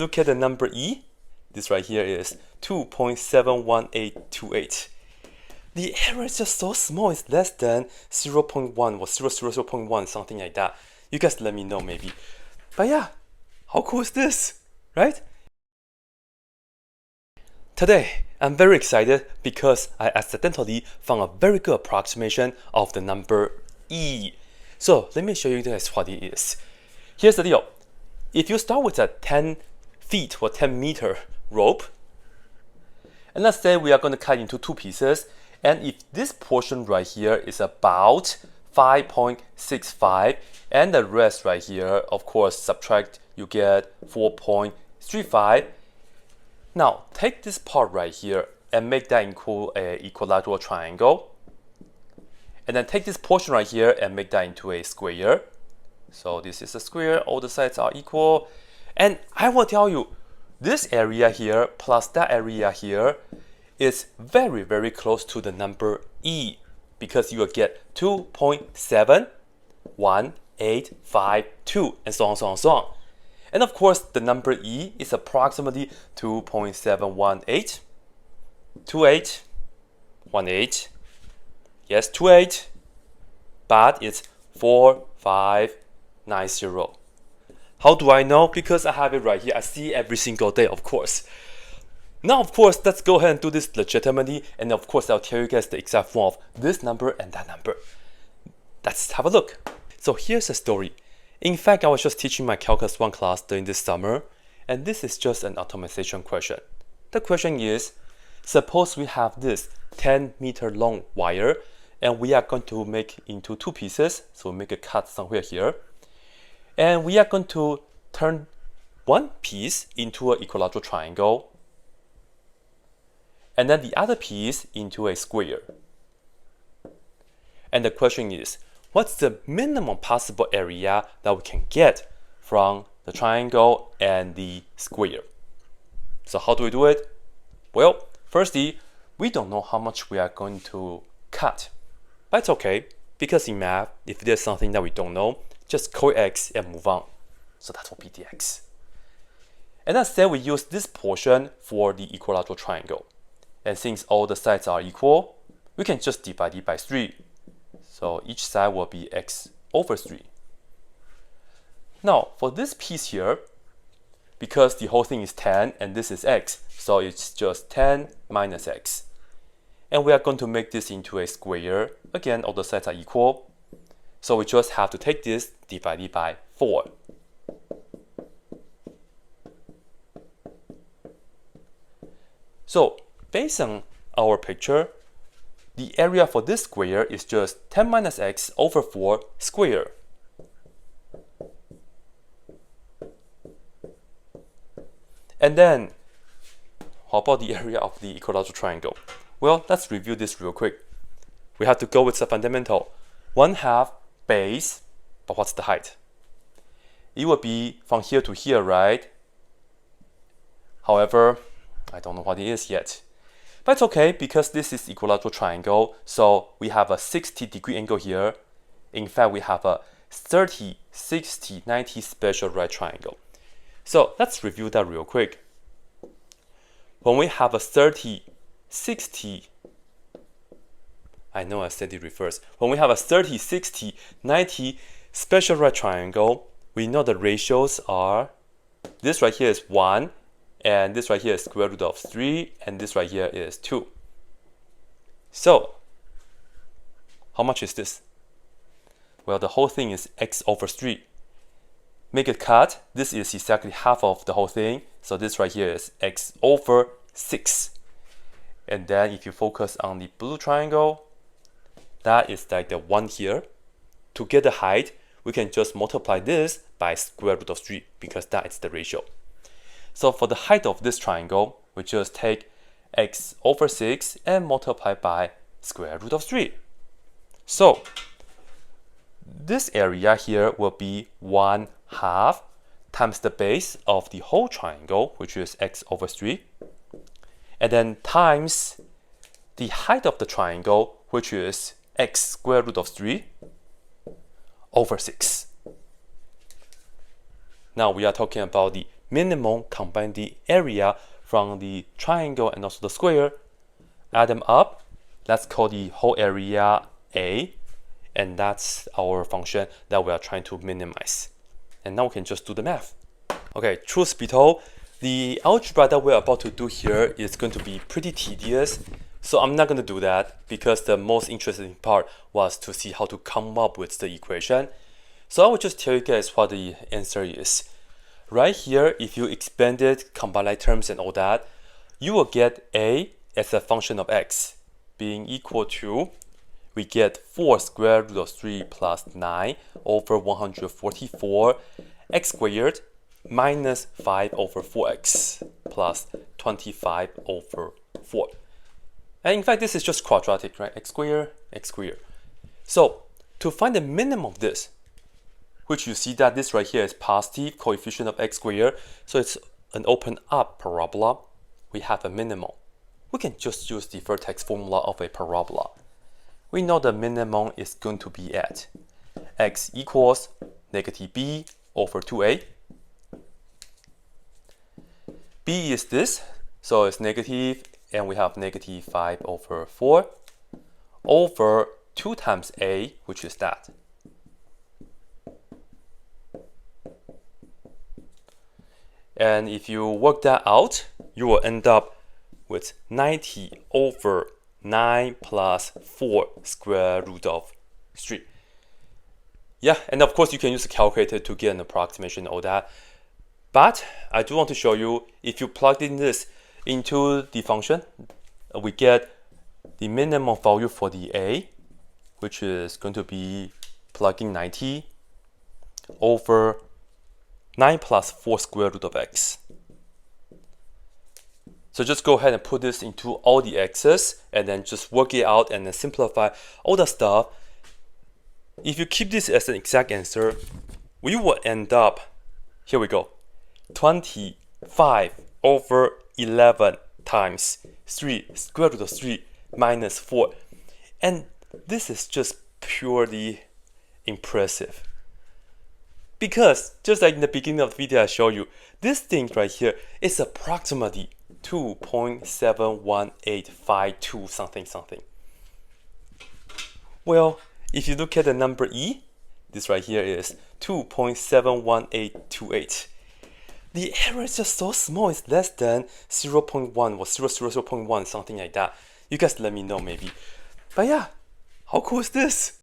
Look at the number E. This right here is 2.71828. The error is just so small, it's less than 0.1 or 0.1, something like that. You guys let me know maybe. But yeah, how cool is this, right? Today, I'm very excited because I accidentally found a very good approximation of the number E. So let me show you guys what it is. Here's the deal. If you start with a 10 feet or 10 meter rope, and let's say we are going to cut into two pieces, and if this portion right here is about 5.65 and the rest right here, of course, subtract, you get 4.35. Now, take this part right here and make that into an equilateral triangle. And then take this portion right here and make that into a square. So this is a square, all the sides are equal. And I will tell you, this area here plus that area here is very, very close to the number E, because you will get 2.71852 and so on, so on, so on. And of course, the number E is approximately 2.7182818. Yes, 28, but it's 4590. How do I know? Because I have it right here. I see every single day, of course. Now, of course, let's go ahead and do this legitimately. And of course, I'll tell you guys the exact form of this number and that number. Let's have a look. So here's the story. In fact, I was just teaching my Calculus 1 class during this summer, and this is just an optimization question. The question is, suppose we have this 10-meter long wire, and we are going to make into two pieces, so make a cut somewhere here. And we are going to turn one piece into an equilateral triangle, and then the other piece into a square. And the question is, what's the minimum possible area that we can get from the triangle and the square? So how do we do it? Well, firstly, we don't know how much we are going to cut. But it's okay, because in math, if there's something that we don't know, just call it x and move on. So that will be the x. And let's say we use this portion for the equilateral triangle. And since all the sides are equal, we can just divide it by 3. So each side will be x over 3. Now, for this piece here, because the whole thing is 10 and this is x, so it's just 10 minus x. And we are going to make this into a square. Again, all the sides are equal. So we just have to take this divided by 4. So based on our picture, the area for this square is just 10 minus x over 4 square. And then, how about the area of the equilateral triangle? Well, let's review this real quick. We have to go with the fundamental. 1/2 base, but what's the height? It will be from here to here, right? However, I don't know what it is yet. But it's okay, because this is equilateral triangle, so we have a 60-degree angle here. In fact, we have a 30, 60, 90 special right triangle. So let's review that real quick. When we have a 30, 60, I know I said it reverse. When we have a 30, 60, 90 special right triangle, we know the ratios are, this right here is 1, and this right here is square root of 3, and this right here is 2. So, how much is this? Well, the whole thing is x over 3. Make a cut. This is exactly half of the whole thing. So this right here is x over 6. And then if you focus on the blue triangle, that is like the 1 here. To get the height, we can just multiply this by square root of 3, because that is the ratio. So for the height of this triangle, we just take x over 6 and multiply by square root of 3. So this area here will be 1/2 times the base of the whole triangle, which is x over 3, and then times the height of the triangle, which is x square root of 3 over 6. Now we are talking about the minimum combine the area from the triangle and also the square, add them up. Let's call the whole area A, and that's our function that we are trying to minimize. And now we can just do the math. Okay, truth be told, the algebra that we're about to do here is going to be pretty tedious, so I'm not going to do that because the most interesting part was to see how to come up with the equation. So I will just tell you guys what the answer is. Right here, if you expand it, combine like terms and all that, you will get A as a function of x being equal to, we get 4 square root of 3 plus 9 over 144 x squared minus 5 over 4x plus 25 over 4. And in fact, this is just quadratic, right? X squared, x squared. So to find the minimum of this, which you see that this right here is positive coefficient of x squared, so it's an open up parabola, we have a minimum. We can just use the vertex formula of a parabola. We know the minimum is going to be at x equals negative b over 2a. B is this, so it's negative, and we have negative 5 over 4 over 2 times a, which is that. And if you work that out, you will end up with 90 over 9 plus 4 square root of 3. Yeah, and of course you can use a calculator to get an approximation of that. But I do want to show you, if you plug in this into the function, we get the minimum value for the a, which is going to be plugging 90 over 9 plus 4 square root of x. So just go ahead and put this into all the x's and then just work it out and then simplify all the stuff. If you keep this as an exact answer, we will end up, here we go, 25 over 11 times 3 square root of 3 minus 4. And this is just purely impressive. Because just like in the beginning of the video I showed you, this thing right here is approximately 2.71852 something something. Well, if you look at the number e, this right here is 2.71828. The error is just so small, it's less than 0.1 or 0.001, something like that. You guys let me know maybe. But yeah, how cool is this?